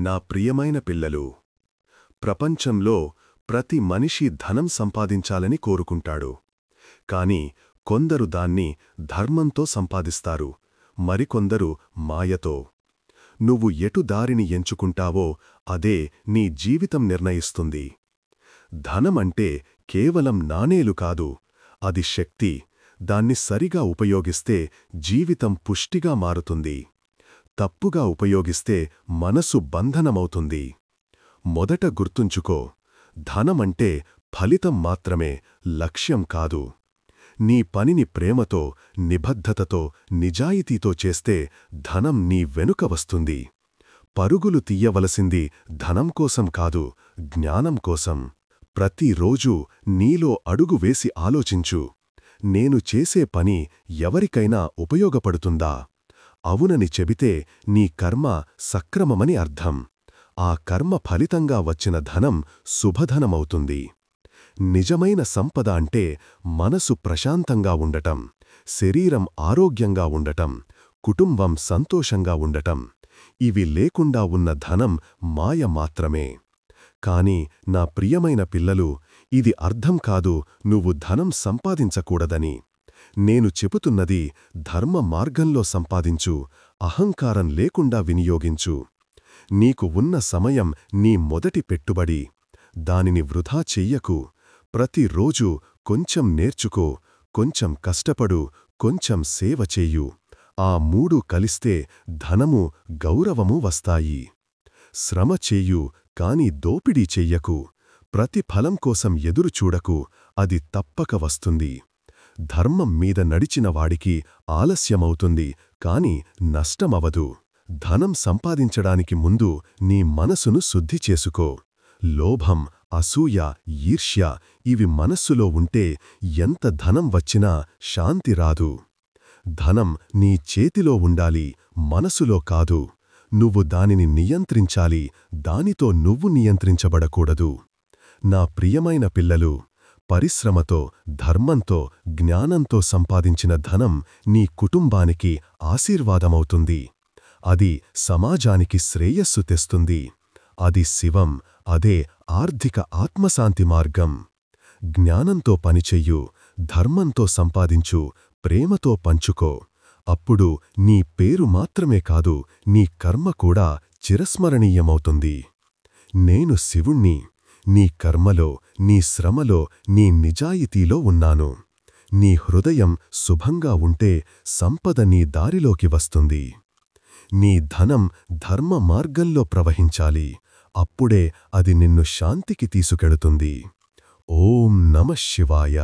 నా ప్రియమైన పిల్లలు, ప్రపంచంలో ప్రతి మనిషి ధనం సంపాదించాలని కోరుకుంటాడు. కాని కొందరు దాన్ని ధర్మంతో సంపాదిస్తారు, మరికొందరు మాయతో. నువ్వు ఎటు దారిని ఎంచుకుంటావో అదే నీ జీవితం నిర్ణయిస్తుంది. ధనమంటే కేవలం నాణేలు కాదు, అది శక్తి. దాన్ని సరిగా ఉపయోగిస్తే జీవితం పుష్టిగా మారుతుంది. తప్పుగా ఉపయోగిస్తే మనసు బంధనమవుతుంది. మొదట గుర్తుంచుకో, ధనమంటే ఫలితం మాత్రమే, లక్ష్యం కాదు. నీ పనిని ప్రేమతో, నిబద్ధతతో, నిజాయితీతో చేస్తే ధనం నీ వెనుక వస్తుంది. పరుగులు తీయవలసింది ధనం కోసం కాదు, జ్ఞానం కోసం. ప్రతిరోజూ నీలో అడుగు వేసి ఆలోచించు, నేను చేసే పని ఎవరికైనా ఉపయోగపడుతుందా? అవునని చెబితే నీ కర్మ సక్రమమని అర్థం. ఆ కర్మ ఫలితంగా వచ్చిన ధనం శుభధనమవుతుంది. నిజమైన సంపద అంటే మనసు ప్రశాంతంగా ఉండటం, శరీరం ఆరోగ్యంగా ఉండటం, కుటుంబం సంతోషంగా ఉండటం. ఇవి లేకుండా ఉన్న ధనం మాయ మాత్రమే. కాని నా ప్రియమైన పిల్లలు, ఇది అర్థం కాదు నువ్వు ధనం సంపాదించకూడదని. నేను చెబుతున్నది ధర్మ మార్గంలో సంపాదించు, అహంకారం లేకుండా వినియోగించు. నీకు ఉన్న సమయం నీ మొదటి పెట్టుబడి. దానిని వృధా చెయ్యకు. ప్రతిరోజూ కొంచెం నేర్చుకో, కొంచెం కష్టపడు, కొంచెం సేవ చెయ్యు. ఆ మూడు కలిస్తే ధనము, గౌరవము వస్తాయి. శ్రమ చెయ్యు, కాని దోపిడీ చెయ్యకు. ప్రతిఫలం కోసం ఎదురుచూడకు, అది తప్పక వస్తుంది. ధర్మం మీద నడిచిన వాడికి ఆలస్యమవుతుంది, కాని నష్టమవదు. ధనం సంపాదించడానికి ముందు నీ మనసును శుద్ధి చేసుకో. లోభం, అసూయ, ఈర్ష్య ఇవి మనస్సులో ఉంటే ఎంత ధనం వచ్చినా శాంతి రాదు. ధనం నీ చేతిలో ఉండాలి, మనసులో కాదు. నువ్వు దానిని నియంత్రించాలి, దానితో నువ్వు నియంత్రించబడకూడదు. నా ప్రియమైన పిల్లలు, పరిశ్రమతో, ధర్మంతో, జ్ఞానంతో సంపాదించిన ధనం నీ కుటుంబానికి ఆశీర్వాదమవుతుంది. అది సమాజానికి శ్రేయస్సు తెస్తుంది. అది శివం, అదే ఆర్థిక ఆత్మశాంతి మార్గం. జ్ఞానంతో పనిచెయ్యు, ధర్మంతో సంపాదించు, ప్రేమతో పంచుకో. అప్పుడు నీ పేరు మాత్రమే కాదు, నీ కర్మ కూడా చిరస్మరణీయమవుతుంది. నేను శివుణ్ణి. నీ కర్మలో, నీ శ్రమలో, నీ నిజాయితీలో ఉన్నాను. నీ హృదయం శుభంగా ఉంటే సంపద నీ దారిలోకి వస్తుంది. నీ ధనం ధర్మ మార్గంలో ప్రవహించాలి. అప్పుడే అది నిన్ను శాంతికి తీసుకెడుతుంది. ఓం నమః శివాయ.